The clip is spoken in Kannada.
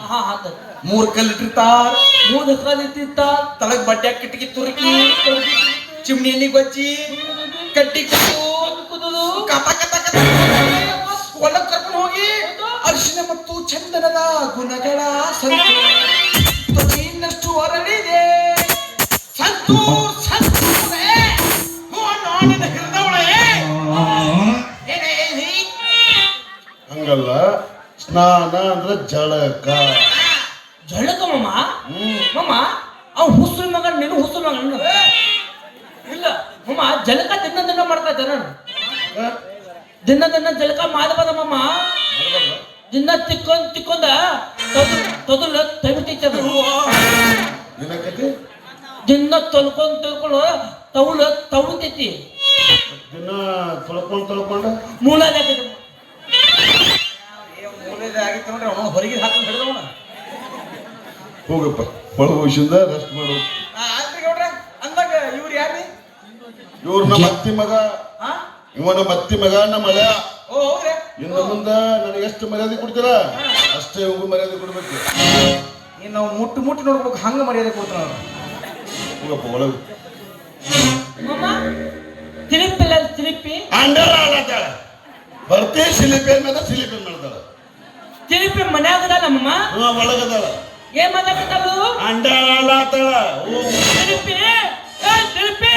ಹಾ ಆತ 3 ಕಲ್ಲು ಇಟ್ಟಿರ್ತಾರ, 3 ಕಾಲ ಇಟ್ಟಿತ್ತ ತಳಗ್ ಬಡ್ಡೆ ಕಿಟಕಿ ತುರುಕಿ ಚಿಮ್ನಿ ಎಣ್ಣಿ ಗೊಜ್ಜಿ ಕಡ್ಡಿ ಕುದುದು ಕತ ಕತ ಕತ ಒಳಗ್ ಕರ್ಕೊಂಡು ಹೋಗಿ ಅರಿಶಿನ ಮತ್ತು ಚಂದನದ ಗುಣಗಳ ಸಂತು ತ್ವಚೆಯನ್ನಷ್ಟು ಹೊರಳಿದೆ ಸಂತೂರ್ ಸಂತೂರೇ ನಾನಿನ ಹಿರಿದವಳೇ. ಹಂಗಲ್ಲ, ಸ್ನಾನ ಅಂದ್ರ ಜಳಕ. ಜಳಕ ಮಮ್ಮ ಮಮ್ಮ ಅವ್ ಹುಸುಲ್ ಮಗ ನೀನು ಹುಸುಲ್ ಮಗ ಇಲ್ಲ ಮಮ್ಮ ಜಳಕ ದಿನ ಮಾಡ್ತಾ ಜನ ದಿನ ಜಳಕ ಮಾಡಬಾರ ಮಮ್ಮ ದಿನ ತಿಕ್ಕೊಂದ ತೊದಲ ತಬಿತೈತೆ ಏನಕತಿ? ದಿನ ತೊಳ್ಕೊಂಡು ತವಳ್ತೈತಿ ದಿನ ತೊಳ್ಕೊಂಡು ಮೂಲಾದ ಆಗಿತ್ತು ನೋಡ್ರಿ ಅವನು ಹೊರಗೆ ಹಾಕೊಂಡು ಹಿಡಿದವನ. ಹೋಗಪ್ಪ, ಒಳ ವಯಸ್ಸಿಂದ ರೆಸ್ಟ್ ಮಾಡು. ಆಯ್ತು ಗೌಡ್ರ, ಅಂದಾಗ ಇವ್ರು ಯಾರ್ರಿ? ಇವ್ರು ನಮ್ಮ ಅತ್ತಿ ಮಗ, ಇವ ನಮ್ಮ ಅತ್ತಿ ಮಗ, ನಮ್ಮ ಹಳೆಯ. ಓ ಹೌದ್ರಿ. ಇನ್ನು ಮುಂದ ನನಗೆ ಎಷ್ಟು ಮರ್ಯಾದೆ ಕೊಡ್ತೀರಾ ಅಷ್ಟೇ ಇವ್ರಿಗೂ ಮರ್ಯಾದೆ ಕೊಡ್ಬೇಕು. ಇನ್ನು ನಾವು ಮುಟ್ಟಿ ನೋಡ್ಬೇಕು, ಹಂಗ ಮರ್ಯಾದೆ ಕೊಡ್ತಾನ. ಹೋಗಪ್ಪ ಒಳಗೆ. ಮಮ್ಮ ತಿರುಪಿಲ್ಲ ತಿರುಪಿ ಅಂಡರ್ ಆಡ್ತಾಳ, ಬರ್ತಿ ಸಿಲಿಪೇನ್ ಮೇಲೆ ಸಿಲಿಪೇನ್ ಮಾಡ್ತಾಳ. ತಿರುಪಿ ಮನ್ಯಾಗದ ನಮ್ಮಮ್ಮ ಒಳಗದಾಳ, ಏನ್ ಮಾತಾಡ್ತಾಳು ಅಂಡರ್ ಆಡ್ತಾಳ. ತಿರುಪಿ ತಿರುಪಿ